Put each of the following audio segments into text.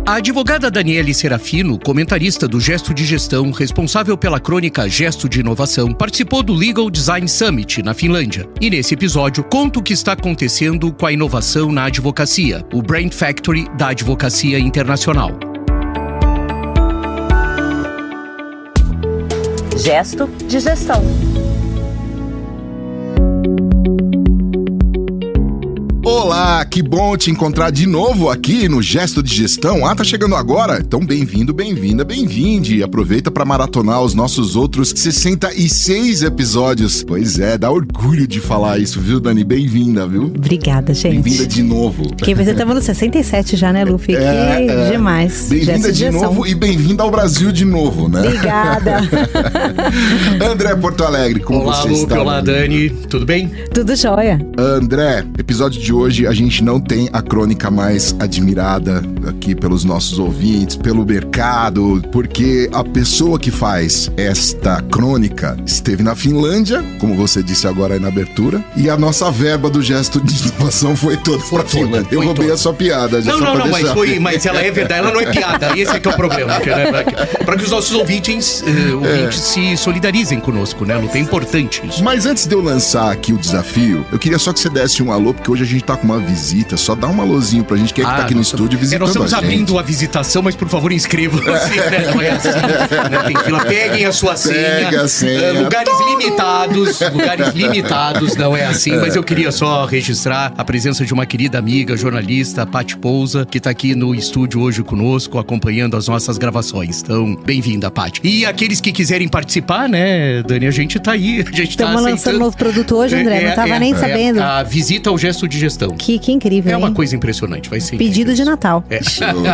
A advogada Daniele Serafino, comentarista do Gesto de Gestão, responsável pela crônica Gesto de Inovação, participou do Legal Design Summit, na Finlândia. E nesse episódio, conta o que está acontecendo com a inovação na advocacia, o Brain Factory da advocacia internacional. Gesto de Gestão. Olá, que bom te encontrar de novo aqui no Gesto de Gestão. Tá chegando agora? Então bem-vindo, bem-vinda, bem-vinde. Aproveita para maratonar os nossos outros 66 episódios. Pois é, dá orgulho de falar isso, viu, Dani? Bem-vinda, viu? Obrigada, gente. Bem-vinda de novo. Porque você estava no 67 já, né, Luffy? Que demais. Bem-vinda de novo e bem-vinda ao Brasil de novo, né? Obrigada. André Porto Alegre, como olá, você Luffy, está? Olá, Dani. Tudo bem? Tudo jóia. André, episódio de hoje a gente não tem a crônica mais admirada aqui pelos nossos ouvintes, pelo mercado, porque a pessoa que faz esta crônica esteve na Finlândia, como você disse agora aí na abertura, e a nossa verba do Gesto de Inovação foi toda pra Finlândia. Eu roubei a sua piada. Já não, mas ela é verdade, ela não é piada. Esse é que é o problema. Para que os nossos ouvintes se solidarizem conosco, né, Lu? É importante isso. Mas antes de eu lançar aqui o desafio, eu queria só que você desse um alô, porque hoje a gente tá com uma visita, só dá um alôzinho pra gente, que tá aqui no estúdio visitando nós estamos a gente. abrindo a visitação, mas por favor inscrevam-se, né? Não é assim, né? Tem fila, peguem a sua senha. Pega a senha. Lugares limitados, não é assim, mas eu queria só registrar a presença de uma querida amiga, jornalista, a Paty Pousa, que tá aqui no estúdio hoje conosco, acompanhando as nossas gravações. Então, bem-vinda, Paty. E aqueles que quiserem participar, né, Dani, a gente tá aí, a gente tá aceitando. Estamos lançando um novo produto hoje, André, não tava nem sabendo. A visita ao Gesto de Gestão. Que incrível, É uma coisa impressionante, vai ser pedido de Natal. Show.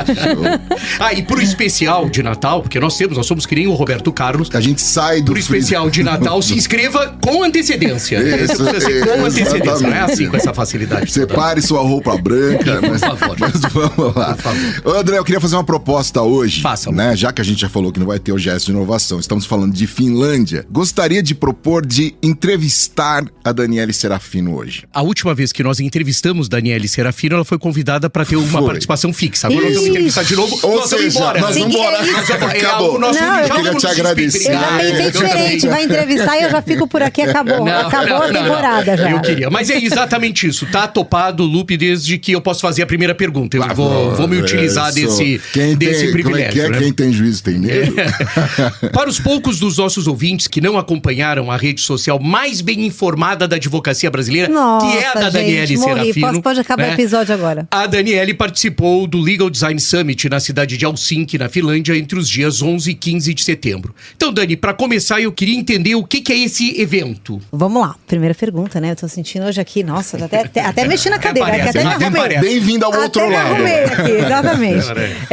E pro especial de Natal, porque nós somos que nem o Roberto Carlos. A gente sai do Pro especial de Natal, se inscreva com antecedência. Isso, precisa ser com antecedência, exatamente. não é assim com essa facilidade. Separe sua roupa branca. Por favor. Mas vamos lá. Por favor. André, eu queria fazer uma proposta hoje. Faça. Né? Já que a gente já falou que não vai ter o Gesto de Inovação, estamos falando de Finlândia. Gostaria de propor de entrevistar a Daniele Serafino hoje. A última vez que nós entrevistamos Daniele Serafino, ela foi convidada para ter uma participação fixa. Agora nós vamos entrevistar de novo. Ou nós vamos seja, embora. nós vamos embora. Acabou. Eu queria te agradecer. Eu já pensei diferente, vai entrevistar e eu já fico por aqui, acabou a temporada já. Eu queria, mas é exatamente isso. Tá topado, Lupe, desde que eu posso fazer a primeira pergunta. Eu vou me utilizar desse privilégio. Né? Quem tem juízo tem medo. Para os poucos dos nossos ouvintes que não acompanharam a rede social mais bem informada da advocacia brasileira, que é a da Daniele Serafino. Pode acabar o episódio agora. A Daniele participou do Legal Design Summit na cidade de Helsinki, na Finlândia, entre os dias 11 e 15 de setembro. Então, Dani, para começar, eu queria entender o que é esse evento. Vamos lá, primeira pergunta, né? Eu tô sentindo hoje aqui, nossa, até mexi na cadeira. Bem-vindo ao outro lado. Aqui, exatamente.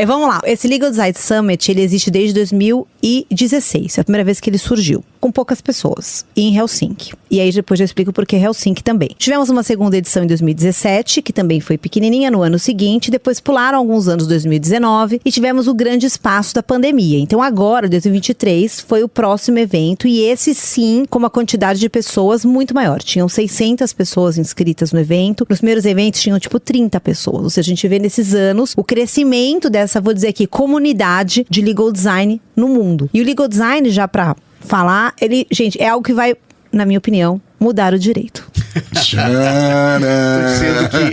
Vamos lá, esse Legal Design Summit, ele existe desde 2016. É a primeira vez que ele surgiu, com poucas pessoas, em Helsinki. E aí depois eu explico por que Helsinki também. Tivemos uma segunda edição em 2017, que também foi pequenininha no ano seguinte, depois pularam alguns anos 2019 e tivemos o grande espaço da pandemia. Então agora, 2023, foi o próximo evento e esse sim, com uma quantidade de pessoas muito maior. Tinham 600 pessoas inscritas no evento. Nos primeiros eventos tinham 30 pessoas. Ou seja, a gente vê nesses anos o crescimento dessa, vou dizer aqui, comunidade de legal design no mundo. E o legal design, já pra falar, gente, é algo que vai, na minha opinião, mudar o direito.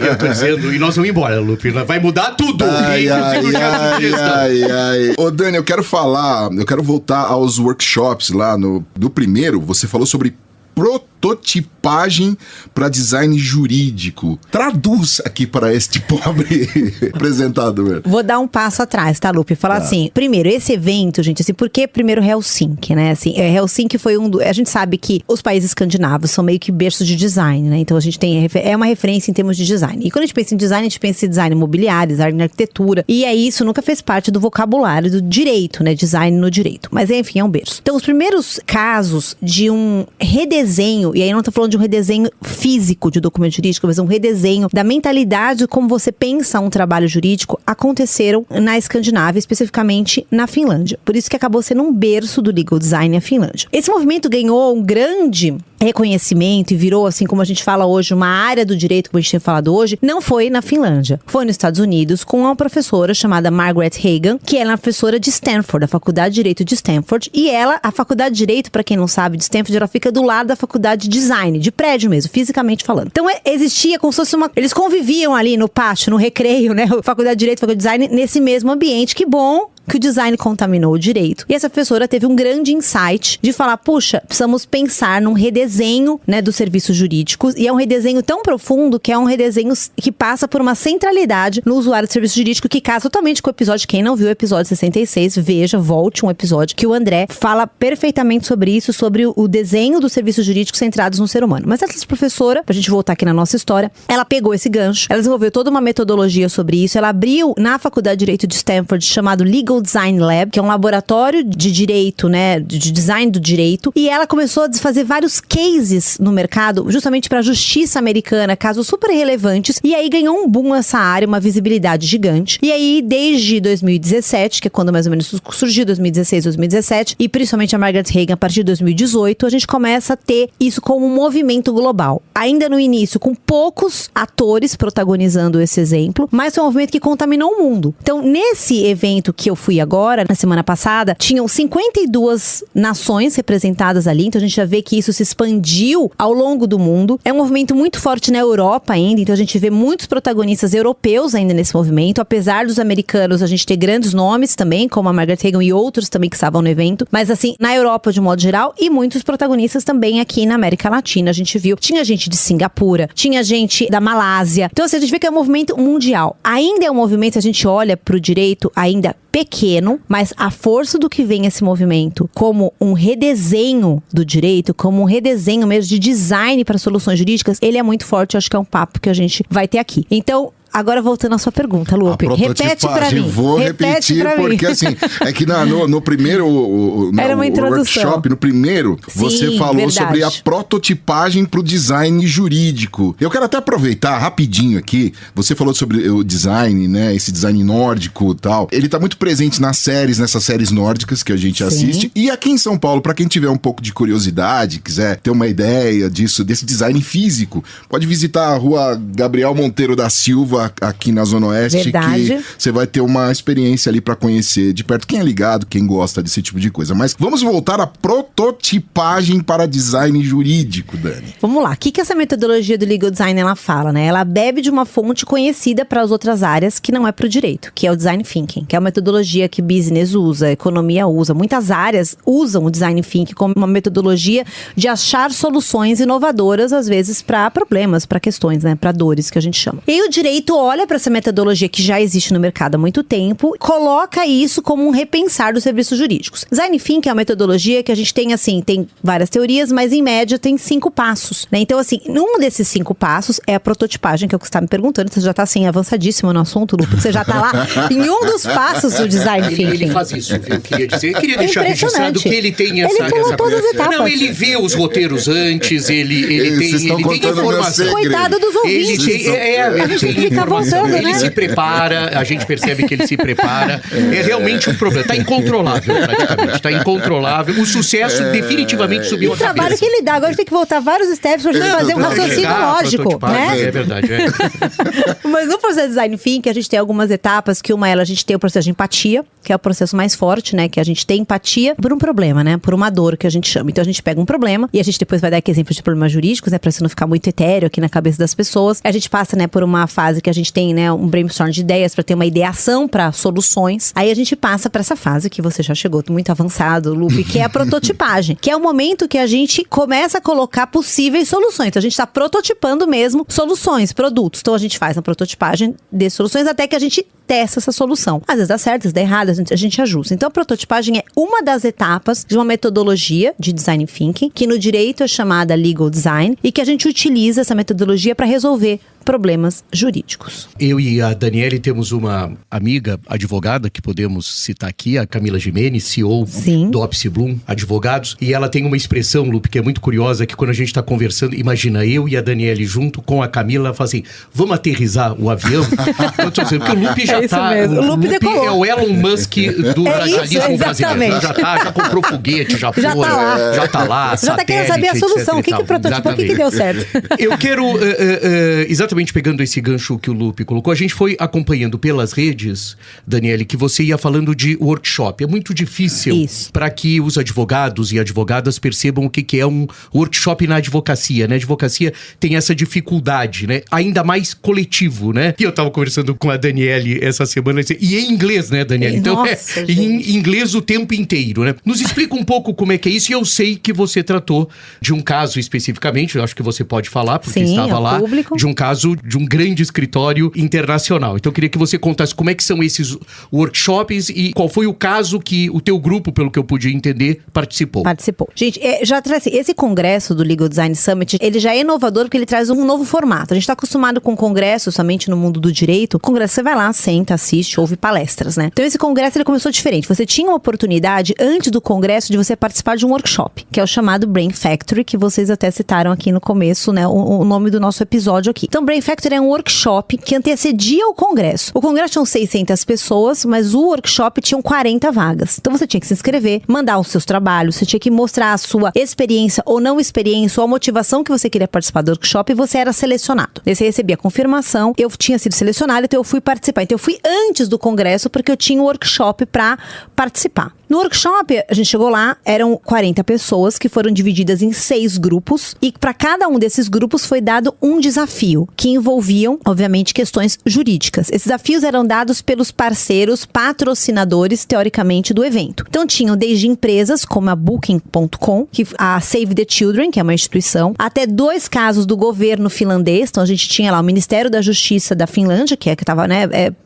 Eu tô dizendo, e nós vamos embora, Lupe. Vai mudar tudo. Ai. Ô, Dani, eu quero voltar aos workshops lá do primeiro. Você falou sobre prototipagem para design jurídico. Traduz aqui para este pobre apresentador. Vou dar um passo atrás, tá, Lupe? Falar assim, primeiro, esse evento, gente, assim, por que primeiro Helsinki, né? Assim, Helsinki foi a gente sabe que os países escandinavos são meio que berços de design, né? Então a gente tem, uma referência em termos de design. E quando a gente pensa em design, a gente pensa em design imobiliário, design na arquitetura. E isso nunca fez parte do vocabulário do direito, né? Design no direito. Mas enfim, é um berço. Então os primeiros casos de um redesenho, e aí eu não tô falando de um redesenho físico de documento jurídico, mas um redesenho da mentalidade de como você pensa um trabalho jurídico, aconteceram na Escandinávia, especificamente na Finlândia. Por isso que acabou sendo um berço do legal design a Finlândia. Esse movimento ganhou um grande reconhecimento e virou, assim como a gente fala hoje, uma área do direito, como a gente tem falado hoje, não foi na Finlândia. Foi nos Estados Unidos com uma professora chamada Margaret Hagan, que ela é professora de Stanford, da Faculdade de Direito de Stanford. E ela, a Faculdade de Direito, para quem não sabe, de Stanford, ela fica do lado da Faculdade de Design, de prédio mesmo, fisicamente falando. Então existia como se fosse eles conviviam ali no pátio, no recreio, né? Faculdade de Direito, Faculdade de Design, nesse mesmo ambiente. Que bom que o design contaminou o direito. E essa professora teve um grande insight de falar, puxa, precisamos pensar num redesenho, né, dos serviços jurídicos. E é um redesenho tão profundo que é um redesenho que passa por uma centralidade no usuário do serviço jurídico, que casa totalmente com o episódio. Quem não viu o episódio 66, volte um episódio que o André fala perfeitamente sobre isso, sobre o desenho dos serviços jurídicos centrados no ser humano. Mas essa professora, pra gente voltar aqui na nossa história, ela pegou esse gancho, ela desenvolveu toda uma metodologia sobre isso, ela abriu na Faculdade de Direito de Stanford, chamado Legal Design Lab, que é um laboratório de direito, né, de design do direito, e ela começou a fazer vários cases no mercado, justamente para a justiça americana, casos super relevantes, e aí ganhou um boom essa área, uma visibilidade gigante. E aí, desde 2017, que é quando mais ou menos surgiu, 2016, 2017, e principalmente a Margaret Hagan, a partir de 2018, a gente começa a ter isso como um movimento global. Ainda no início, com poucos atores protagonizando esse exemplo, mas foi um movimento que contaminou o mundo. Então, nesse evento que eu fui agora, na semana passada, tinham 52 nações representadas ali, então a gente já vê que isso se expandiu ao longo do mundo. É um movimento muito forte na Europa ainda, então a gente vê muitos protagonistas europeus ainda nesse movimento, apesar dos americanos a gente ter grandes nomes também, como a Margaret Hagan e outros também que estavam no evento, mas assim, na Europa de modo geral, e muitos protagonistas também aqui na América Latina, a gente viu, tinha gente de Singapura, tinha gente da Malásia, então assim, a gente vê que é um movimento mundial. Ainda é um movimento, se a gente olha para o direito, ainda pequeno, mas a força do que vem esse movimento como um redesenho do direito, como um redesenho mesmo de design para soluções jurídicas, ele é muito forte. Eu acho que é um papo que a gente vai ter aqui. Então, agora voltando à sua pergunta, Lupe, repete pra mim. Vou repetir, porque assim, é que no primeiro era uma introdução. Workshop, no primeiro, você falou verdade. sobre a prototipagem pro design jurídico. Eu quero até aproveitar rapidinho aqui, você falou sobre o design, né, esse design nórdico e tal. Ele tá muito presente nessas séries nórdicas que a gente assiste. E aqui em São Paulo, pra quem tiver um pouco de curiosidade, quiser ter uma ideia disso, desse design físico, pode visitar a Rua Gabriel Monteiro da Silva, aqui na Zona Oeste, verdade, que você vai ter uma experiência ali pra conhecer de perto quem é ligado, quem gosta desse tipo de coisa. Mas vamos voltar à prototipagem para design jurídico, Dani. Vamos lá, o que essa metodologia do Legal Design ela fala, né? Ela bebe de uma fonte conhecida para as outras áreas que não é para o direito, que é o Design Thinking, que é uma metodologia que business usa, economia usa, muitas áreas usam o Design Thinking como uma metodologia de achar soluções inovadoras, às vezes, para problemas, para questões, né? Para dores, que a gente chama. E o direito olha para essa metodologia que já existe no mercado há muito tempo, coloca isso como um repensar dos serviços jurídicos. Design Thinking é uma metodologia que a gente tem, assim, tem várias teorias, mas em média tem 5 passos, né? Então, assim, num desses 5 passos é a prototipagem, que é o que você está me perguntando. Você já está, assim, avançadíssimo no assunto, Lu, porque você já está lá em um dos passos do Design Thinking. Ele faz isso, eu queria dizer. Eu queria deixar registrado que ele tem essa... Ele pulou todas as etapas. Não, ele vê os roteiros antes, ele tem informação. Coitado dos ouvintes. Ele tem informação. Ele se prepara, a gente percebe que ele se prepara. É realmente um problema. Está incontrolável, praticamente. Está incontrolável. O sucesso definitivamente subiu a cabeça. O trabalho que ele dá. Agora a gente tem que voltar vários steps pra gente fazer um raciocínio lógico, né? É verdade, Mas no processo de Design Thinking, a gente tem algumas etapas, que uma a gente tem o processo de empatia, que é o processo mais forte, né? Que a gente tem empatia por um problema, né? Por uma dor, que a gente chama. Então a gente pega um problema, e a gente depois vai dar aqui exemplos de problemas jurídicos, né? Pra isso não ficar muito etéreo aqui na cabeça das pessoas. A gente passa, né, por uma fase que a gente tem, né, um brainstorm de ideias pra ter uma ideação pra soluções. Aí a gente passa pra essa fase que você já chegou muito avançado, Lupe, que é a prototipagem, que é o momento que a gente começa a colocar possíveis soluções. Então a gente tá prototipando mesmo soluções, produtos. Então a gente faz a prototipagem de soluções até que a gente testa essa solução. Às vezes dá certo, às vezes dá errado, a gente ajusta. Então a prototipagem é uma das etapas de uma metodologia de Design Thinking, que no direito é chamada Legal Design, e que a gente utiliza essa metodologia para resolver problemas jurídicos. Eu e a Daniele temos uma amiga advogada que podemos citar aqui, a Camila Gimenez, CEO do Opsi Bloom Advogados, e ela tem uma expressão, Lupe, que é muito curiosa, que quando a gente está conversando, imagina eu e a Daniele junto com a Camila, ela fala assim, vamos aterrissar o avião? Eu tô dizendo, porque o Lupe já tá... O Lupe é o Elon Musk do radialismo brasileiro. Já comprou foguete, já tá lá. Já tá lá, já tá querendo saber a solução, o que prototipou, o que deu certo. Eu quero, exatamente pegando esse gancho que o Lupe colocou, a gente foi acompanhando pelas redes, Daniele, que você ia falando de workshop. É muito difícil para que os advogados e advogadas percebam o que é um workshop na advocacia, né? A advocacia tem essa dificuldade, né? Ainda mais coletivo, né? E eu tava conversando com a Daniele essa semana, e em inglês, né, Daniele? Então, em inglês o tempo inteiro, né? Nos explica um pouco como é que é isso, e eu sei que você tratou de um caso especificamente, eu acho que você pode falar, porque estava lá, público. De um caso de um grande escritório internacional. Então eu queria que você contasse como é que são esses workshops e qual foi o caso que o teu grupo, pelo que eu pude entender, participou. Gente, já traz esse congresso do Legal Design Summit, ele já é inovador porque ele traz um novo formato. A gente está acostumado com congressos somente no mundo do direito. Congresso, você vai lá, senta, assiste, ouve palestras, né? Então esse congresso, ele começou diferente. Você tinha uma oportunidade, antes do congresso, de você participar de um workshop, que é o chamado Brain Factory, que vocês até citaram aqui no começo, né? O nome do nosso episódio aqui. Então, Brain Factory é um workshop que antecedia o congresso. O congresso tinha 600 pessoas, mas o workshop tinha 40 vagas. Então, você tinha que se inscrever, mandar os seus trabalhos, você tinha que mostrar a sua experiência ou não experiência, ou a motivação que você queria participar do workshop, e você era selecionado. Daí você recebia a confirmação, eu tinha sido selecionado, então eu fui participar. Então, eu fui antes do congresso, porque eu tinha um workshop para participar. No workshop, a gente chegou lá, eram 40 pessoas que foram divididas em 6 grupos, e para cada um desses grupos foi dado um desafio, que envolviam, obviamente, questões jurídicas. Esses desafios eram dados pelos parceiros patrocinadores, teoricamente, do evento. Então, tinham desde empresas como a Booking.com, a Save the Children, que é uma instituição, até 2 casos do governo finlandês. Então, a gente tinha lá o Ministério da Justiça da Finlândia, que estava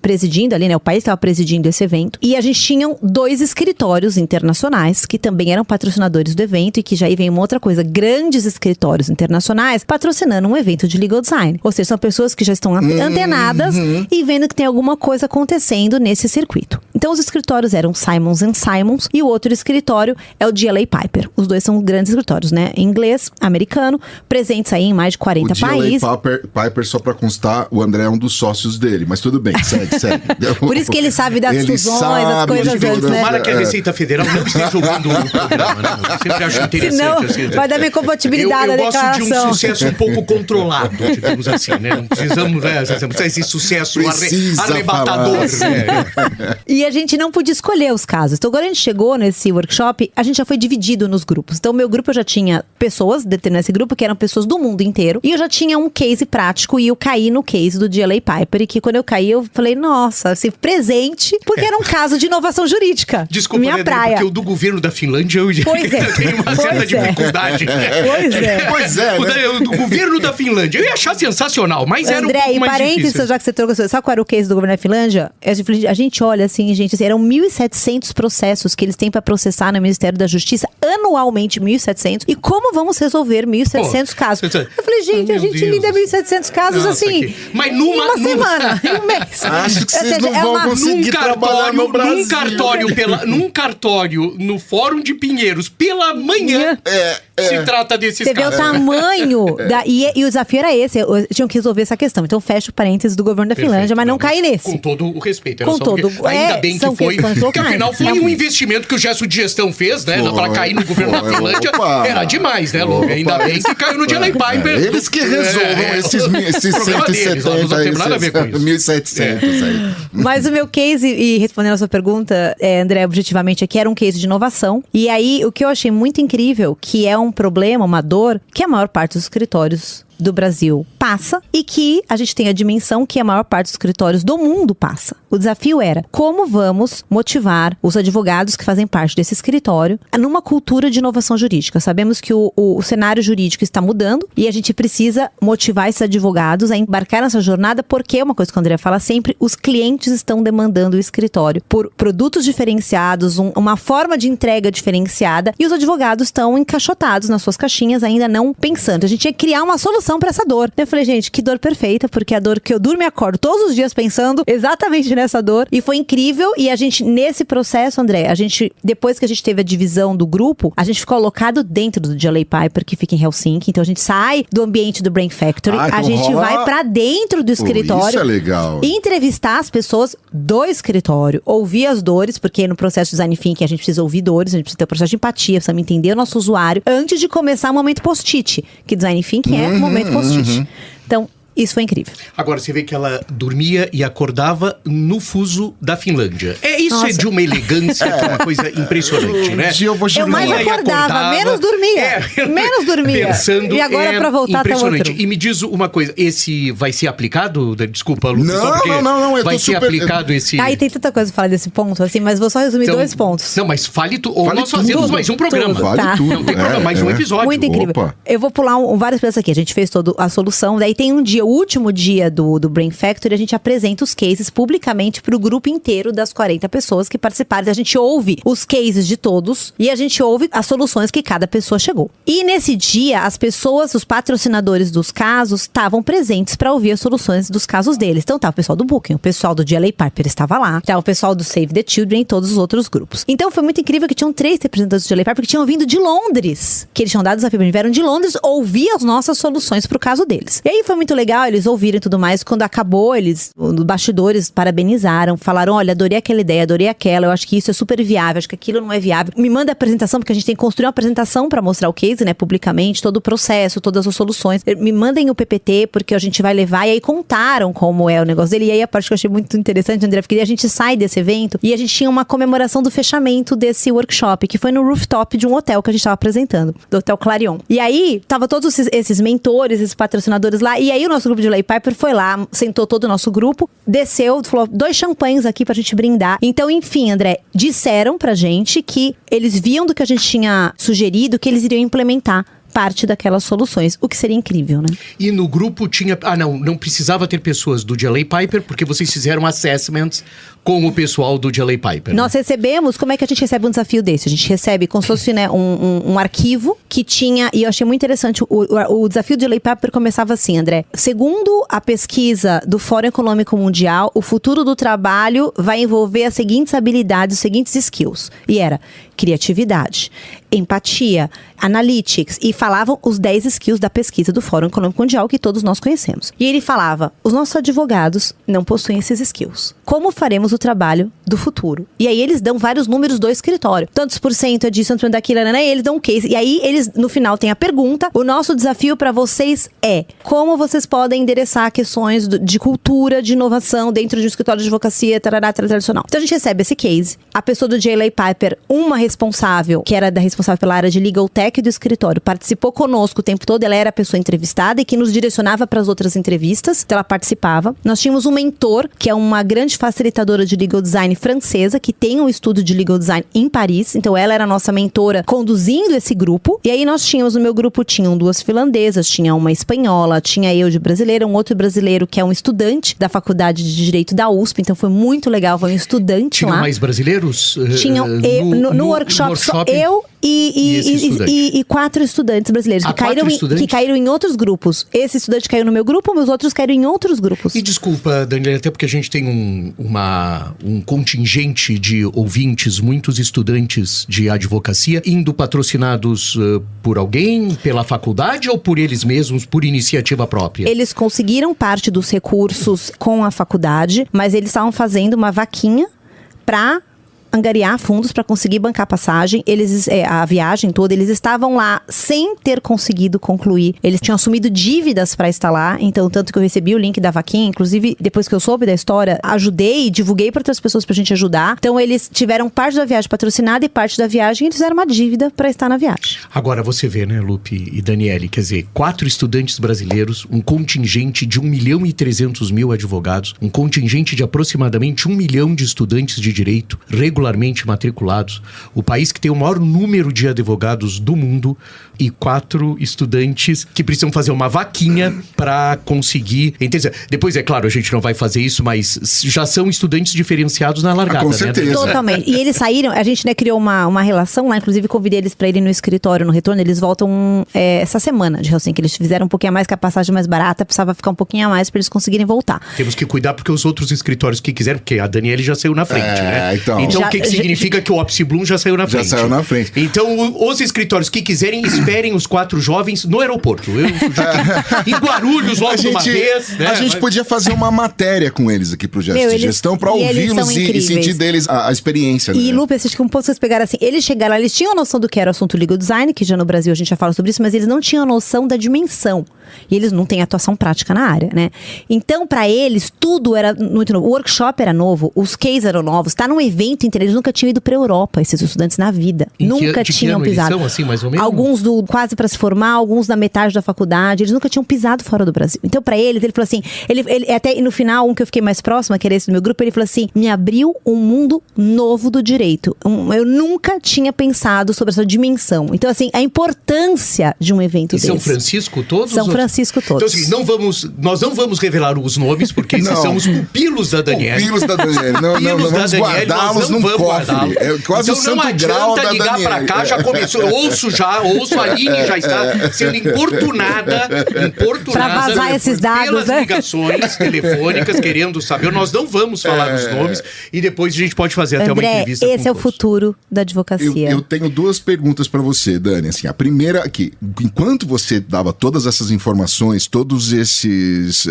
presidindo ali, né? O país estava presidindo esse evento. E a gente tinha 2 escritórios internacionais, que também eram patrocinadores do evento, e que já aí vem uma outra coisa, grandes escritórios internacionais patrocinando um evento de legal design. Ou seja, são pessoas que já estão antenadas e vendo que tem alguma coisa acontecendo nesse circuito. Então, os escritórios eram Simons & Simons, e o outro escritório é o DLA Piper. Os dois são grandes escritórios, né? Inglês, americano, presentes aí em mais de 40 países. O DLA Piper, só pra constar, o André é um dos sócios dele, mas tudo bem, segue. Por isso que ele sabe das fusões, as coisas antes, né? Tomara que a Receita Federal não esteja ouvindo o programa, né? Eu sempre acho interessante. Senão, assim, vai dar minha compatibilidade eu da declaração. Eu gosto de um sucesso um pouco controlado, digamos assim, né? Não precisamos, né? Esse sucesso arrebatador. Né? E a gente não podia escolher os casos. Então, quando a gente chegou nesse workshop, a gente já foi dividido nos grupos. Então, o meu grupo, eu já tinha pessoas nesse grupo, que eram pessoas do mundo inteiro. E eu já tinha um case prático, e eu caí no case do DLA Piper. E que quando eu caí, eu falei, nossa, assim, presente, porque era um caso de inovação jurídica. Desculpa, minha praia. Porque o do governo da Finlândia, eu tenho uma certa dificuldade. Pois é. O do governo da Finlândia, eu ia achar sensacional, mas André, era um pouco mais parênteses, difícil. já que você trocou, sabe qual era o case do governo da Finlândia? A gente olha assim, gente, eram 1.700 processos que eles têm para processar no Ministério da Justiça, anualmente 1.700. E como vamos resolver 1.700 casos? Eu falei, gente, a gente lida 1.700 casos assim, mas em uma semana, em um mês. Acho que vocês não vão conseguir trabalhar no Brasil. Num cartório, no Fórum de Pinheiros, pela manhã, se trata desses casos. Você vê o tamanho, e o desafio era esse, eu tinha que resolver essa questão. Então, fecha o parênteses do governo da Finlândia, mas não caí nesse. Com todo o respeito. Ainda bem que foi, porque afinal foi um investimento que o gesto de gestão fez, né? Pra cair no governo da Finlândia, era demais, né, Lu? Ainda bem que caiu no DLA Piper. Eles que resolvam esses 1.700 não tem nada a ver com isso. 1.700 aí. Mas o meu case, e respondendo a sua pergunta, André, objetivamente aqui, era um case de inovação. E aí, o que eu achei muito incrível, que é um problema, uma dor, que a maior parte dos escritórios do Brasil passa, e que a gente tem a dimensão que a maior parte dos escritórios do mundo passa. O desafio era como vamos motivar os advogados que fazem parte desse escritório numa cultura de inovação jurídica. Sabemos que o cenário jurídico está mudando e a gente precisa motivar esses advogados a embarcar nessa jornada, porque, uma coisa que o André fala sempre, os clientes estão demandando o escritório por produtos diferenciados, uma forma de entrega diferenciada, e os advogados estão encaixotados nas suas caixinhas, ainda não pensando. A gente ia criar uma solução para essa dor. Eu falei, gente, que dor perfeita, porque é a dor que eu durmo e acordo todos os dias pensando exatamente nessa dor, e foi incrível. E a gente, nesse processo, André, depois que a gente teve a divisão do grupo, a gente ficou alocado dentro do DLA Piper, que fica em Helsinki. Então a gente sai do ambiente do Brain Factory, a gente vai pra dentro do escritório. Isso é legal. Entrevistar as pessoas do escritório, ouvir as dores, porque no processo de design thinking a gente precisa ouvir dores, a gente precisa ter um processo de empatia, precisa entender o nosso usuário antes de começar o momento post-it, que design thinking é o momento post-it. Então, isso foi incrível. Agora, você vê que ela dormia e acordava no fuso da Finlândia. Isso Nossa. é de uma elegância, que é uma coisa impressionante, né? Eu mais acordava, menos dormia. Menos dormia. Pensando, e agora pra voltar tá outro. E me diz uma coisa, esse vai ser aplicado? Desculpa, Lu, não, eu vai tô ser super... aplicado esse... Aí tem tanta coisa pra falar desse ponto, assim, mas vou só resumir 2 pontos. Não, mas fale tu. Ou Fale nós fazemos tudo. mais um programa. Vale tudo. Não tem problema, mais um episódio. Muito incrível. Opa. Eu vou pular vários pedaços aqui. A gente fez toda a solução. Daí tem um dia, o último dia do Brain Factory, a gente apresenta os cases publicamente pro grupo inteiro das 40 pessoas que participaram. A gente ouve os cases de todos e a gente ouve as soluções que cada pessoa chegou. E nesse dia, as pessoas, os patrocinadores dos casos, estavam presentes para ouvir as soluções dos casos deles. Então tava o pessoal do Booking, o pessoal do DLA Piper estava lá, tava o pessoal do Save the Children e todos os outros grupos. Então foi muito incrível que tinham 3 representantes do DLA Piper que tinham vindo de Londres, que eles tinham dado desafio, eles vieram de Londres ouvir as nossas soluções pro caso deles. E aí foi muito legal, eles ouviram tudo mais. Quando acabou, eles, os bastidores, parabenizaram, falaram, olha, adorei aquela ideia, adorei aquela, eu acho que isso é super viável, acho que aquilo não é viável. Me manda a apresentação, porque a gente tem que construir uma apresentação pra mostrar o case, né, publicamente, todo o processo, todas as soluções. Me mandem o PPT, porque a gente vai levar, e aí contaram como é o negócio dele. E aí a parte que eu achei muito interessante, André, porque a gente sai desse evento e a gente tinha uma comemoração do fechamento desse workshop, que foi no rooftop de um hotel que a gente tava apresentando, do Hotel Clarion. E aí, tava todos esses mentores, esses patrocinadores lá, e aí o nosso grupo de DLA Piper foi lá, sentou todo o nosso grupo, desceu, falou, 2 champanhes aqui pra gente brindar. Então, enfim, André, disseram pra gente que eles viam do que a gente tinha sugerido, que eles iriam implementar parte daquelas soluções, o que seria incrível, né? E no grupo tinha... não precisava ter pessoas do DLA Piper, porque vocês fizeram assessments com o pessoal do DLA Piper. Nós recebemos, como é que a gente recebe um desafio desse? A gente recebe como se fosse, né, um arquivo que tinha, e eu achei muito interessante, o desafio do DLA Piper começava assim, André. Segundo a pesquisa do Fórum Econômico Mundial, o futuro do trabalho vai envolver as seguintes habilidades, os seguintes skills. E era criatividade, empatia, analytics, e falavam os 10 skills da pesquisa do Fórum Econômico Mundial que todos nós conhecemos. E ele falava, os nossos advogados não possuem esses skills. Como faremos o trabalho do futuro? E aí eles dão vários números do escritório. Tantos por cento é disso, tantos por cento daquilo, né? E eles dão um case. E aí eles, no final, tem a pergunta. O nosso desafio para vocês é como vocês podem endereçar questões de cultura, de inovação dentro de um escritório de advocacia tradicional. Então a gente recebe esse case. A pessoa do DLA Piper, uma responsável, que era responsável pela área de Legal Tech do escritório, participou conosco o tempo todo. Ela era a pessoa entrevistada e que nos direcionava para as outras entrevistas. Então ela participava. Nós tínhamos um mentor, que é uma grande facilitadora de legal design francesa, que tem um estudo de legal design em Paris. Então ela era a nossa mentora conduzindo esse grupo. E aí nós tínhamos, no meu grupo, tinham 2 finlandesas, tinha uma espanhola, tinha eu de brasileira, um outro brasileiro que é um estudante da Faculdade de Direito da USP. Então foi muito legal, foi um estudante Tinham lá. Tinham mais brasileiros? Tinham, no workshop, só eu e 4 estudantes brasileiros que caíram em outros grupos. Esse estudante caiu no meu grupo, meus outros caíram em outros grupos. E desculpa, Daniela, até porque a gente tem um contingente de ouvintes, muitos estudantes de advocacia, indo patrocinados por alguém, pela faculdade ou por eles mesmos, por iniciativa própria? Eles conseguiram parte dos recursos com a faculdade, mas eles estavam fazendo uma vaquinha para angariar fundos para conseguir bancar a passagem. A viagem toda, eles estavam lá sem ter conseguido concluir. Eles tinham assumido dívidas para estar lá, então tanto que eu recebi o link da vaquinha, inclusive depois que eu soube da história, ajudei e divulguei para outras pessoas pra gente ajudar. Então eles tiveram parte da viagem patrocinada e parte da viagem eles fizeram uma dívida para estar na viagem. Agora você vê, né, Lupe e Daniele, quer dizer, 4 estudantes brasileiros, um contingente de 1.300.000 advogados, um contingente de aproximadamente 1 milhão de estudantes de direito regularmente matriculados, o país que tem o maior número de advogados do mundo e 4 estudantes que precisam fazer uma vaquinha para conseguir... Entendeu? Depois, é claro, a gente não vai fazer isso, mas já são estudantes diferenciados na largada, com certeza. Né? Totalmente. E eles saíram, a gente criou uma relação lá, inclusive convidei eles para irem no escritório no retorno, eles voltam essa semana de Helsinki, eles fizeram um pouquinho a mais, que a passagem mais barata, precisava ficar um pouquinho a mais para eles conseguirem voltar. Temos que cuidar porque os outros escritórios que quiserem, porque a Daniele já saiu na frente, né? Então o que significa que o Opsi Bloom já saiu na frente. Já saiu na frente. Então, os escritórios que quiserem, esperem os 4 jovens no aeroporto. Em Guarulhos, logo de uma vez. Né? A gente podia fazer uma matéria com eles aqui pro Gesto de Gestão pra ouvi-los e sentir deles a experiência. E, Lupe, acho que um ponto que vocês pegaram assim, eles chegaram lá, eles tinham noção do que era o assunto legal design, que já no Brasil a gente já fala sobre isso, mas eles não tinham noção da dimensão. E eles não têm atuação prática na área, né? Então, pra eles, tudo era muito novo. O workshop era novo, os cases eram novos. Tá num evento inteiro, eles nunca tinham ido pra Europa, esses estudantes, na vida. Nunca tinham pisado. Eles são, assim, mais ou menos? Alguns quase pra se formar, alguns na metade da faculdade. Eles nunca tinham pisado fora do Brasil. Então, pra eles, ele falou assim... Ele até no final, um que eu fiquei mais próxima, que era esse do meu grupo, ele falou assim... Me abriu um mundo novo do direito. Eu nunca tinha pensado sobre essa dimensão. Então, assim, a importância de um evento desse. São Francisco todos? São Francisco todos. Então, assim, nós não vamos revelar os nomes, porque esses são os pupilos da Daniele. Pupilos da Daniele. Não vamos guardá-los num cofre. É quase então, o santo grau da Daniele. Não adianta ligar pra cá, já começou. Ouço, a Aline já está sendo importunada pra vazar esses dados, pelas ligações telefônicas, querendo saber. Nós não vamos falar os nomes e depois a gente pode fazer até uma entrevista. Esse é o futuro da advocacia. Eu tenho 2 perguntas pra você, Dani. Assim, a primeira aqui, enquanto você dava todas essas informações, todos esses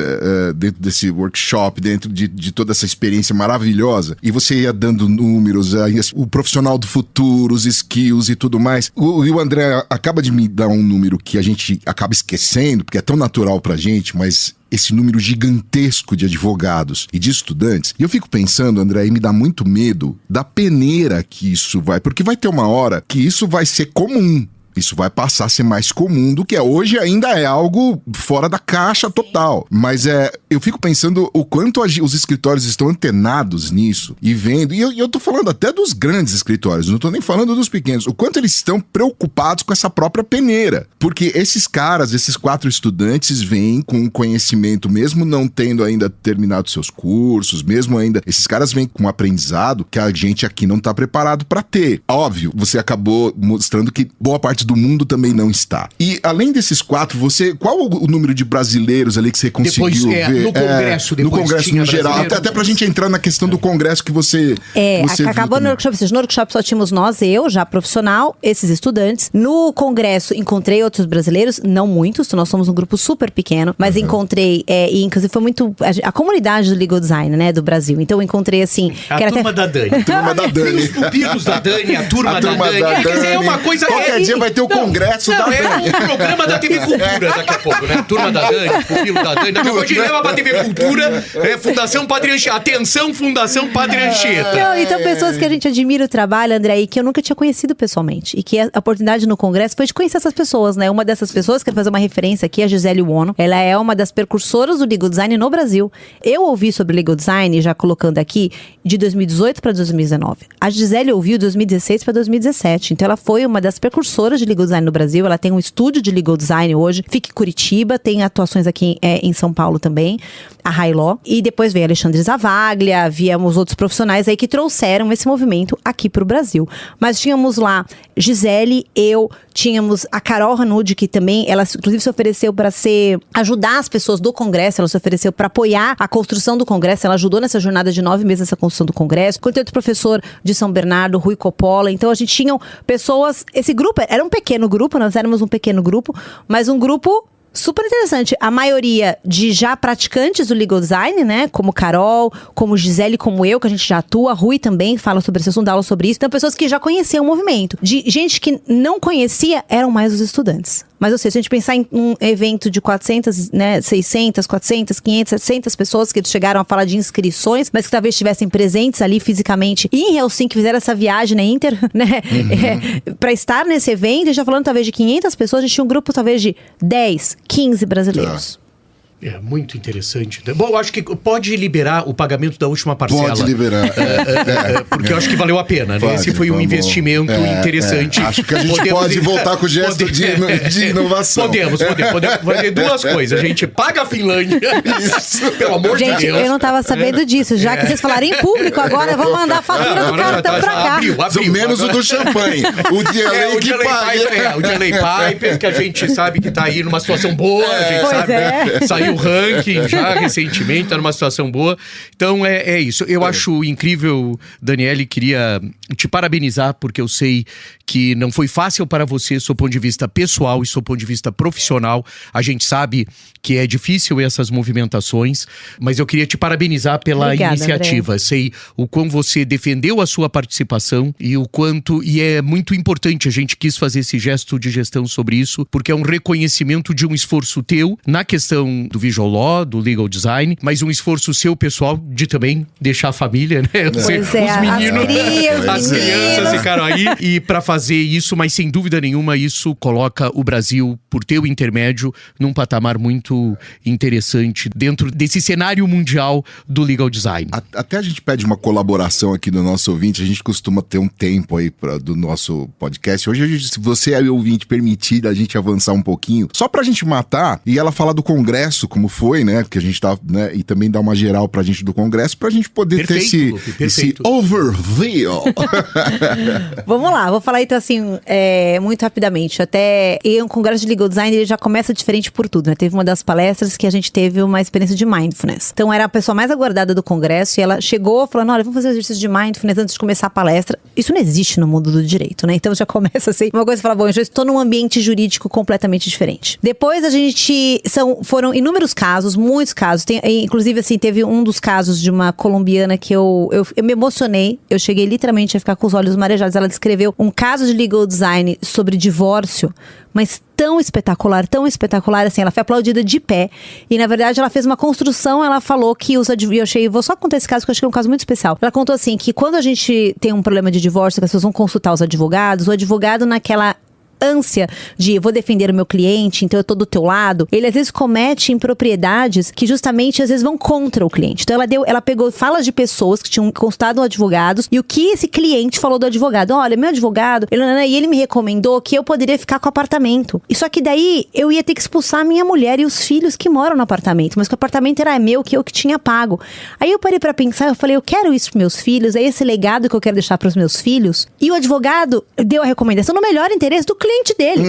dentro desse workshop, dentro de toda essa experiência maravilhosa, e você ia dando números, o profissional do futuro, os skills e tudo mais, o André acaba de me dar um número que a gente acaba esquecendo, porque é tão natural pra gente, mas esse número gigantesco de advogados e de estudantes. E eu fico pensando, André, e me dá muito medo da peneira que isso vai, porque vai ter uma hora que isso vai ser comum. Isso vai passar a ser mais comum do que é hoje, ainda é algo fora da caixa total. Mas eu fico pensando o quanto os escritórios estão antenados nisso e vendo, e eu tô falando até dos grandes escritórios, não tô nem falando dos pequenos, o quanto eles estão preocupados com essa própria peneira. Porque esses 4 estudantes vêm com conhecimento, mesmo não tendo ainda terminado seus cursos, mesmo ainda, esses caras vêm com um aprendizado que a gente aqui não tá preparado para ter. Óbvio, você acabou mostrando que boa parte do mundo também não está. E além desses 4, qual o número de brasileiros ali que você conseguiu ver? No Congresso, no Congresso no geral, até pra gente entrar na questão do Congresso que você acabou no workshop. No workshop só tínhamos nós, eu, já profissional, esses estudantes. No Congresso encontrei outros brasileiros, não muitos, nós somos um grupo super pequeno, mas encontrei, e inclusive foi muito a comunidade do legal design, né, do Brasil. Então eu encontrei assim... turma da Dani. A turma da Dani. Os pupilos da Dani, a turma da Dani. Quer dizer, é uma coisa... Qualquer dia vai ter o Congresso da Dani. É um programa da TV Cultura daqui a pouco, né? Turma da Dani, pupilo da Dani. Daqui a pouco a gente leva pra TV Cultura, Fundação Padre Anchieta. Atenção, Fundação Padre Anchieta. Então, pessoas que a gente admira o trabalho, André, e que eu nunca tinha conhecido pessoalmente. E que a oportunidade no Congresso foi de conhecer essas pessoas, né? Uma dessas pessoas, quero fazer uma referência aqui, a Gisele Wono. Ela é uma das precursoras do legal design no Brasil. Eu ouvi sobre legal design, já colocando aqui, de 2018 para 2019. A Gisele ouviu de 2016 para 2017. Então, ela foi uma das precursoras de legal design no Brasil. Ela tem um estúdio de legal design hoje, fica em Curitiba, tem atuações aqui em São Paulo também, a High Law. E depois veio Alexandre Zavaglia, víamos outros profissionais aí que trouxeram esse movimento aqui pro Brasil. Mas tínhamos lá Gisele, tínhamos a Carol Hanud, que também, ela inclusive se ofereceu para ajudar as pessoas do Congresso, ela se ofereceu para apoiar a construção do Congresso, ela ajudou nessa jornada de 9 meses nessa construção do Congresso, com outro professor de São Bernardo, Rui Coppola. Então a gente tinha pessoas, esse grupo era um pequeno grupo, nós éramos um pequeno grupo, mas um grupo Super interessante. A maioria de já praticantes do legal design, né? Como Carol, como Gisele, como eu, que a gente já atua. Rui também fala sobre esse assunto, dá aula sobre isso. Então, pessoas que já conheciam o movimento. De gente que não conhecia, eram mais os estudantes. Mas, ou seja, se a gente pensar em um evento de 400, né, 600, 400, 500, 700 pessoas que eles chegaram a falar de inscrições, mas que talvez estivessem presentes ali fisicamente e em Helsinki, fizeram essa viagem, né, né, pra estar nesse evento, a gente tá falando talvez de 500 pessoas, a gente tinha um grupo talvez de 10, 15 brasileiros. É muito interessante. Bom, eu acho que pode liberar o pagamento da última parcela. Pode liberar. Porque eu acho que valeu a pena, né? Pode, esse foi um investimento interessante. Acho que a gente pode voltar com o gesto de inovação. Podemos fazer duas coisas. A gente paga a Finlândia. Isso. Pelo amor de Deus. Gente, eu não tava sabendo disso. Já que vocês falaram em público, agora vamos mandar a fatura do cartão pra cá. Abriu, menos o do champanhe. O delay que paga. O delay Piper, que a gente sabe que tá aí numa situação boa. A gente sabe. Saiu o ranking já recentemente, tá numa situação boa. Então é isso. Eu acho incrível, Daniele, queria te parabenizar, porque eu sei que não foi fácil para você, sob o ponto de vista pessoal e sob o ponto de vista profissional. A gente sabe que é difícil essas movimentações, mas eu queria te parabenizar pela iniciativa. André. Sei o quão você defendeu a sua participação e o quanto, e é muito importante, a gente quis fazer esse gesto de gestão sobre isso, porque é um reconhecimento de um esforço teu na questão do visual law, do legal design, mas um esforço seu pessoal de também deixar a família, né? Os meninos, as crianças ficaram aí e para fazer isso, mas sem dúvida nenhuma isso coloca o Brasil, por teu intermédio, num patamar muito interessante dentro desse cenário mundial do legal design. Até a gente pede uma colaboração aqui do nosso ouvinte, a gente costuma ter um tempo aí do nosso podcast. Hoje, se você é ouvinte, permitir a gente avançar um pouquinho, só pra gente matar e ela falar do Congresso, como foi, né? Porque a gente tá, né? E também dar uma geral pra gente do Congresso, pra gente poder ter esse overview. Vamos lá, vou falar então assim, muito rapidamente. Até um Congresso de Legal Design, ele já começa diferente por tudo, né? Teve uma das palestras que a gente teve uma experiência de mindfulness. Então era a pessoa mais aguardada do Congresso e ela chegou falando, olha, vamos fazer exercício de mindfulness antes de começar a palestra. Isso não existe no mundo do direito, né? Então já começa assim, uma coisa, fala, bom, eu já estou num ambiente jurídico completamente diferente. Depois a gente, foram inúmeros casos, muitos casos. Inclusive assim, teve um dos casos de uma colombiana que eu me emocionei. Eu cheguei literalmente a ficar com os olhos marejados. Ela descreveu um caso de legal design sobre divórcio, mas tão espetacular, assim, ela foi aplaudida de pé, e na verdade ela fez uma construção, ela falou que vou só contar esse caso, que eu achei que é um caso muito especial. Ela contou assim, que quando a gente tem um problema de divórcio, que as pessoas vão consultar os advogados, o advogado naquela ânsia de vou defender o meu cliente, então eu tô do teu lado, ele às vezes comete impropriedades que justamente às vezes vão contra o cliente. Então ela pegou falas de pessoas que tinham consultado advogados e o que esse cliente falou do advogado. Olha, meu advogado, e ele me recomendou que eu poderia ficar com o apartamento. E só que daí eu ia ter que expulsar a minha mulher e os filhos que moram no apartamento, mas que o apartamento era meu, que eu que tinha pago. Aí eu parei pra pensar, eu falei, eu quero isso pros meus filhos, é esse legado que eu quero deixar pros meus filhos. E o advogado deu a recomendação no melhor interesse do cliente dele.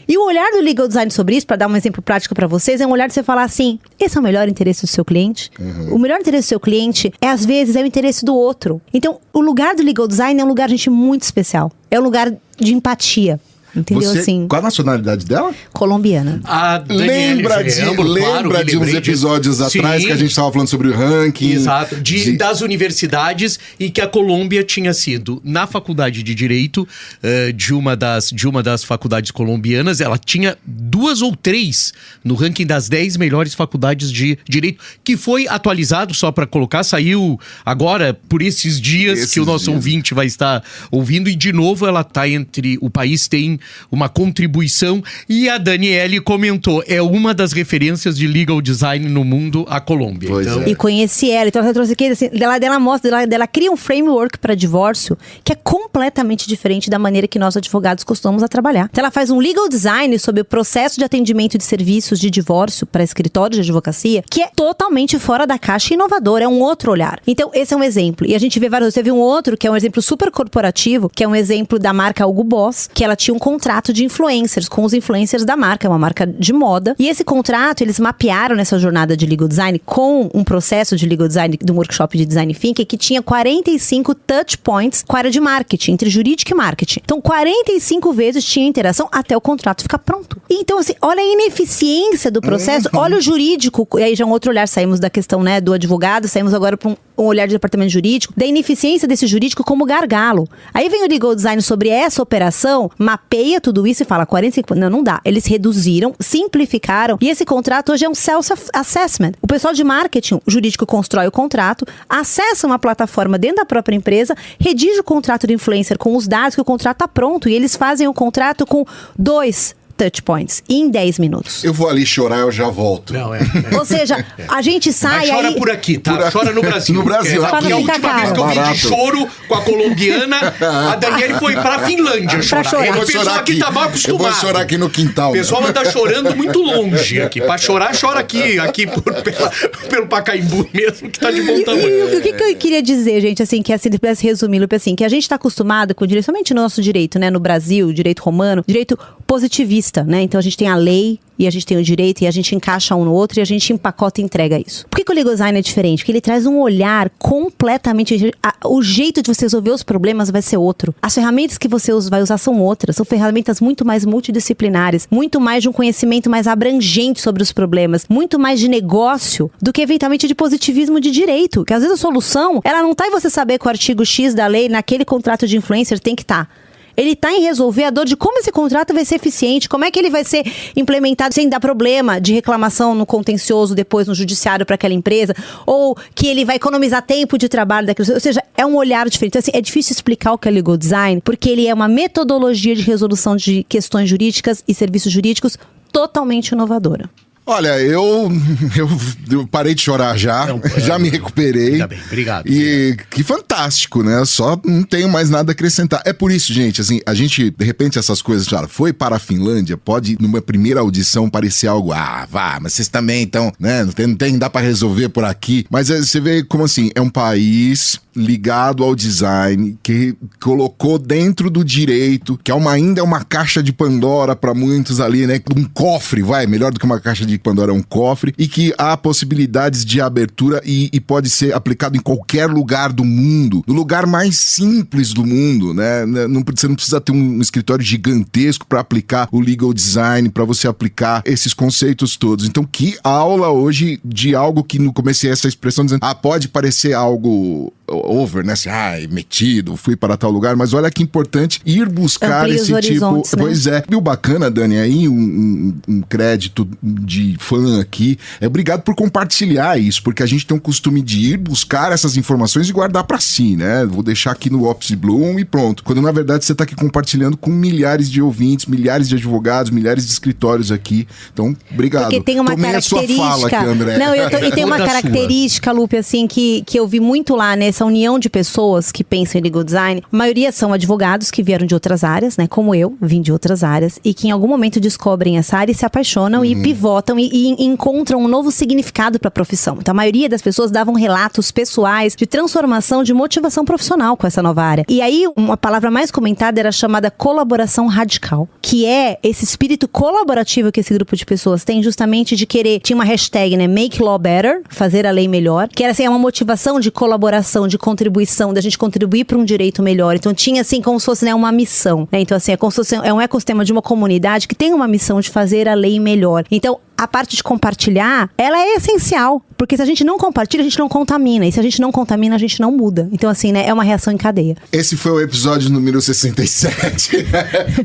E o olhar do legal design sobre isso, para dar um exemplo prático para vocês, é um olhar de você falar assim, esse é o melhor interesse do seu cliente? O melhor interesse do seu cliente às vezes é o interesse do outro. Então, o lugar do legal design é um lugar, gente, muito especial. É um lugar de empatia. Entendeu? Assim, qual a nacionalidade dela? Colombiana. Lembra de uns episódios atrás que a gente estava falando sobre o ranking. Exato, das universidades, e que a Colômbia tinha sido, na faculdade de Direito, de uma das faculdades colombianas, ela tinha 2 ou 3 no ranking das 10 melhores faculdades de Direito, que foi atualizado, só para colocar, saiu agora, por esses dias que o nosso ouvinte vai estar ouvindo, e de novo ela está entre, o país tem uma contribuição, e a Daniele comentou, é uma das referências de legal design no mundo, a Colômbia. Então... E conheci ela, então ela trouxe aqui, assim, dela cria um framework para divórcio que é completamente diferente da maneira que nós advogados costumamos a trabalhar. Então ela faz um legal design sobre o processo de atendimento de serviços de divórcio para escritórios de advocacia, que é totalmente fora da caixa e inovador, é um outro olhar. Então esse é um exemplo, e a gente vê vários, teve um outro que é um exemplo super corporativo, que é um exemplo da marca Hugo Boss, que ela tinha um contrato de influencers com os influencers da marca, é uma marca de moda. E esse contrato, eles mapearam nessa jornada de legal design com um processo de legal design, de um workshop de design thinking, que tinha 45 touch points com a área de marketing, entre jurídico e marketing. Então, 45 vezes tinha interação até o contrato ficar pronto. Então, assim, olha a ineficiência do processo, olha o jurídico, e aí já é um outro olhar, saímos da questão, né, do advogado, saímos agora para um olhar de departamento jurídico, da ineficiência desse jurídico como gargalo. Aí vem o legal design sobre essa operação, mapeia tudo isso e fala 45... Não dá. Eles reduziram, simplificaram, e esse contrato hoje é um self-assessment. O pessoal de marketing, o jurídico constrói o contrato, acessa uma plataforma dentro da própria empresa, redige o contrato de influencer com os dados que o contrato está pronto, e eles fazem o contrato com 2 touch points em 10 minutos. Eu vou ali chorar, eu já volto. Não, Ou seja, a gente sai. Mas chora aí... por aqui, tá? Chora no Brasil. No Brasil, aqui é a última vez que eu vi de choro com a colombiana, a Daniele foi pra Finlândia chorar. Eu vou O pessoal chorar aqui tá mal acostumado. Eu vou chorar aqui no quintal. O pessoal anda chorando muito longe aqui. Pra chorar, chora aqui pelo Pacaembu mesmo, que tá de bom tamanho. E o que eu queria dizer, gente, assim, que assim, se pudesse resumir, assim, que a gente tá acostumado com o direito, somente no nosso direito, né, no Brasil, direito romano, direito positivista, né, então a gente tem a lei e a gente tem o direito e a gente encaixa um no outro e a gente empacota e entrega isso. Por que o legal design é diferente? Porque ele traz um olhar completamente... O jeito de você resolver os problemas vai ser outro. As ferramentas que você vai usar são outras. São ferramentas muito mais multidisciplinares, muito mais de um conhecimento mais abrangente sobre os problemas, muito mais de negócio do que eventualmente de positivismo de direito. Porque às vezes a solução, ela não tá em você saber que o artigo X da lei naquele contrato de influencer tem que estar. Ele está em resolver a dor de como esse contrato vai ser eficiente, como é que ele vai ser implementado sem dar problema de reclamação no contencioso depois no judiciário para aquela empresa, ou que ele vai economizar tempo de trabalho daquilo. Ou seja, é um olhar diferente. Então, assim, é difícil explicar o que é legal design, porque ele é uma metodologia de resolução de questões jurídicas e serviços jurídicos totalmente inovadora. Olha, eu parei de chorar já, já me recuperei. Ainda bem, obrigado. E que fantástico, né? Só não tenho mais nada a acrescentar. É por isso, gente, assim, a gente, de repente, essas coisas, cara, foi para a Finlândia, pode, numa primeira audição, parecer algo, mas vocês também estão, né? Não tem, dá pra resolver por aqui. Mas você vê como assim, é um país ligado ao design, que colocou dentro do direito, que ainda é uma caixa de Pandora para muitos ali, né? Um cofre, melhor do que uma caixa de Pandora, é um cofre, e que há possibilidades de abertura e pode ser aplicado em qualquer lugar do mundo, no lugar mais simples do mundo, né? Você não precisa ter um escritório gigantesco para aplicar o legal design, para você aplicar esses conceitos todos. Então, que aula hoje de algo que no comecei essa expressão dizendo, pode parecer algo over, né? Assim, metido, fui para tal lugar, mas olha que importante ir buscar esse tipo... Né? Pois é. E o bacana, Dani, aí um crédito de fã aqui, obrigado por compartilhar isso, porque a gente tem um costume de ir buscar essas informações e guardar para si, né? Vou deixar aqui no Office Bloom e pronto. Quando na verdade você tá aqui compartilhando com milhares de ouvintes, milhares de advogados, milhares de escritórios aqui. Então, obrigado. Porque tem uma Tomei característica... a sua fala aqui, André. Não, e tem uma característica, Lupe, assim, que eu vi muito lá nessa união de pessoas que pensam em legal design. A maioria são advogados que vieram de outras áreas, né? Como eu, vim de outras áreas, e que em algum momento descobrem essa área e se apaixonam e pivotam e encontram um novo significado para a profissão. Então, a maioria das pessoas davam relatos pessoais de transformação, de motivação profissional com essa nova área. E aí, uma palavra mais comentada era chamada colaboração radical, que é esse espírito colaborativo que esse grupo de pessoas tem, justamente de querer, tinha uma hashtag, né? Make Law Better, fazer a lei melhor, que era assim, uma motivação de colaboração, de contribuição, da gente contribuir para um direito melhor. Então, tinha assim, como se fosse, né, uma missão, né? Então, assim, é um ecossistema de uma comunidade que tem uma missão de fazer a lei melhor. Então, a parte de compartilhar, ela é essencial, porque se a gente não compartilha, a gente não contamina, e se a gente não contamina, a gente não muda. Então, assim, né, é uma reação em cadeia. Esse foi o episódio número 67.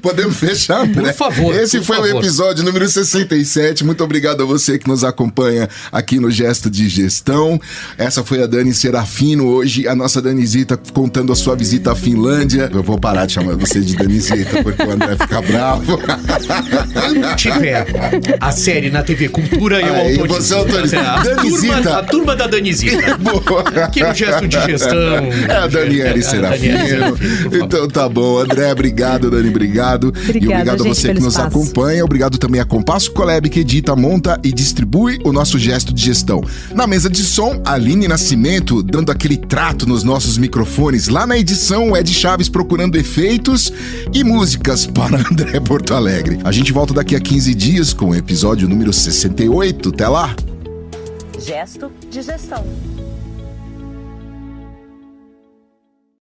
Podemos fechar, André? Por favor. Esse foi o episódio número 67. Muito obrigado a você que nos acompanha aqui no Gesto de Gestão. Essa foi a Dani Serafino, hoje a nossa Danizita contando a sua visita à Finlândia. Eu vou parar de chamar você de Danizita, porque o André fica bravo. Quando tiver a série na TV Cultura, eu autorizo. Você autoriza. Danizita Danisita. A turma da Danisita. Boa. Aqui no Gesto de Gestão. É a Daniele Serafino. Então tá bom, André, obrigado, Dani, obrigado. Obrigada, e obrigado a gente, você que pelo nos espaço. acompanha. Obrigado também a Compasso Colab, que edita, monta e distribui o nosso Gesto de Gestão. Na mesa de som, Aline Nascimento, dando aquele trato nos nossos microfones. Lá na edição, o Ed Chaves procurando efeitos e músicas para André Porto Alegre. A gente volta daqui a 15 dias com o episódio número 68. Até lá! Gesto de Gestão.